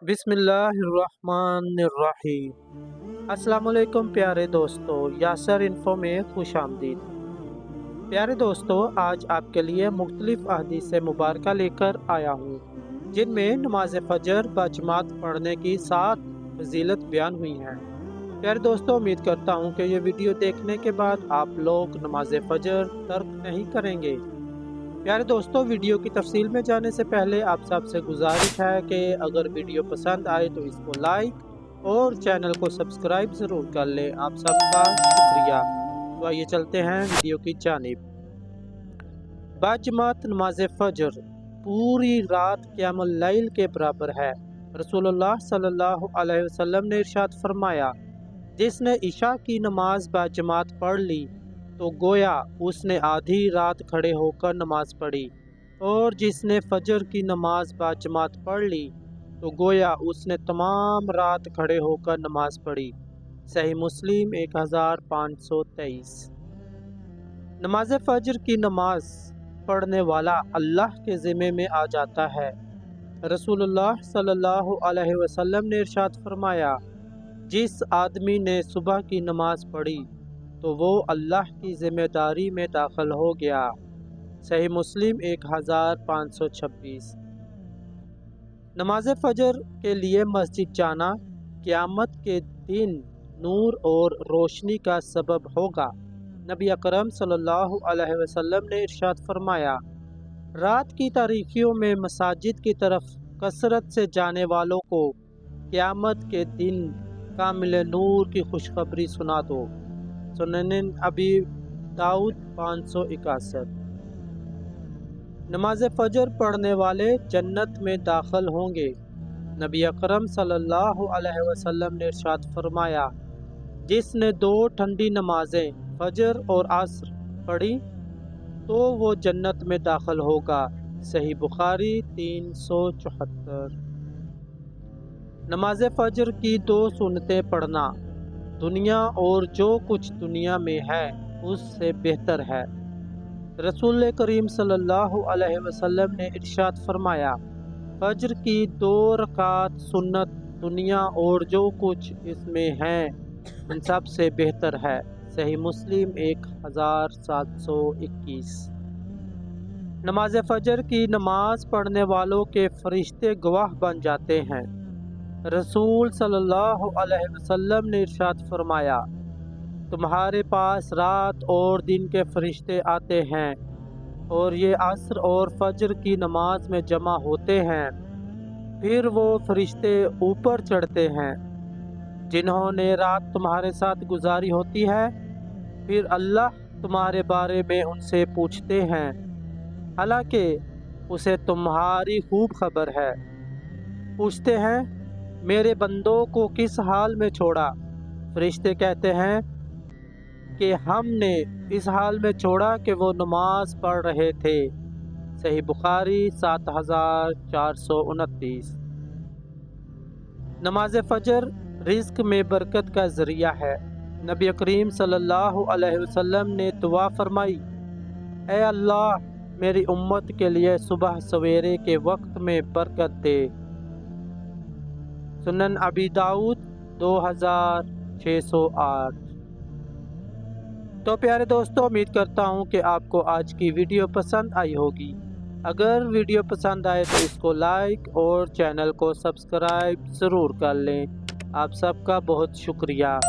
बिस्मिल्लाहिर्रहमानिर्रहीम। अस्सलाम वालेकुम प्यारे दोस्तों, यासर इन्फो में खुश आमदीद। प्यारे दोस्तों, आज आपके लिए मुख्तलिफ अहदीस मुबारक लेकर आया हूँ जिनमें नमाज फ़जर बजमात पढ़ने की 7 फजीलत बयान हुई हैं। प्यारे दोस्तों, उम्मीद करता हूँ कि ये वीडियो देखने के बाद आप लोग नमाज फ़जर तर्क नहीं करेंगे। प्यारे दोस्तों, वीडियो की तफसील में जाने से पहले आप सबसे गुजारिश है कि अगर वीडियो पसंद आए तो इसको लाइक और चैनल को सब्सक्राइब ज़रूर कर लें। आप सबका शुक्रिया। तो आइए चलते हैं वीडियो की जानिब। बाजमात नमाज फ़जर पूरी रात क़यामुल लैल के बराबर है। रसूलुल्लाह सल्लल्लाहु अलैहि वसल्लम ने इरशाद फरमाया, जिसने इशा की नमाज बाजमात पढ़ ली तो गोया उसने आधी रात खड़े होकर नमाज पढ़ी, और जिसने फजर की नमाज बाजमात पढ़ ली तो गोया उसने तमाम रात खड़े होकर नमाज पढ़ी। सही मुस्लिम 1523। नमाज फजर की नमाज पढ़ने वाला अल्लाह के ज़िम्मे में आ जाता है। रसूलुल्लाह सल्लल्लाहु अलैहि वसल्लम ने इरशाद फरमाया, जिस आदमी ने सुबह की नमाज पढ़ी तो वो अल्लाह की ज़िम्मेदारी में दाखिल हो गया। सही मुस्लिम 1526। नमाज फ़जर के लिए मस्जिद जाना क़यामत के दिन नूर और रोशनी का सबब होगा। नबी अकरम सल्लल्लाहु अलैहि वसल्लम ने इरशाद फरमाया, रात की तारीकियों में मसाजिद की तरफ कसरत से जाने वालों को क़यामत के दिन कामिल नूर की खुशखबरी सुना दो। सुनन अबी दाऊद 561। नमाज फ़जर पढ़ने वाले जन्नत में दाखिल होंगे। नबी अकरम सल्लल्लाहु अलैहि वसल्लम ने इरशाद फरमाया, जिसने 2 ठंडी नमाजें फ़जर और असर पढ़ी तो वो जन्नत में दाखिल होगा। सही बुखारी 374। नमाज फ़जर की 2 सुन्नतें पढ़ना दुनिया और जो कुछ दुनिया में है उससे बेहतर है। रसूल करीम सल्लल्लाहु अलैहि वसल्लम ने इरशाद फरमाया, फजर की 2 रकात सुन्नत दुनिया और जो कुछ इसमें है उन सब से बेहतर है। सही मुस्लिम 1721। नमाज फ़जर की नमाज पढ़ने वालों के फरिश्ते गवाह बन जाते हैं। रसूल सल्लल्लाहु अलैहि वसल्लम ने इरशाद फरमाया, तुम्हारे पास रात और दिन के फरिश्ते आते हैं और ये असर और फजर की नमाज में जमा होते हैं। फिर वो फरिश्ते ऊपर चढ़ते हैं जिन्होंने रात तुम्हारे साथ गुजारी होती है। फिर अल्लाह तुम्हारे बारे में उनसे पूछते हैं, हालांकि उसे तुम्हारी खूब खबर है। पूछते हैं, मेरे बंदों को किस हाल में छोड़ा? फरिश्ते कहते हैं कि हमने इस हाल में छोड़ा कि वो नमाज पढ़ रहे थे। सही बुखारी 7429। नमाज फ़जर रिज़्क़ में बरकत का ज़रिया है। नबी करीम सल्लल्लाहु अलैहि वसल्लम ने दुआ फरमाई, ऐ अल्लाह मेरी उम्मत के लिए सुबह सवेरे के वक्त में बरकत दे। सुनन अबी दाऊद 2608। तो प्यारे दोस्तों, उम्मीद करता हूँ कि आपको आज की वीडियो पसंद आई होगी। अगर वीडियो पसंद आए तो इसको लाइक और चैनल को सब्सक्राइब ज़रूर कर लें। आप सबका बहुत शुक्रिया।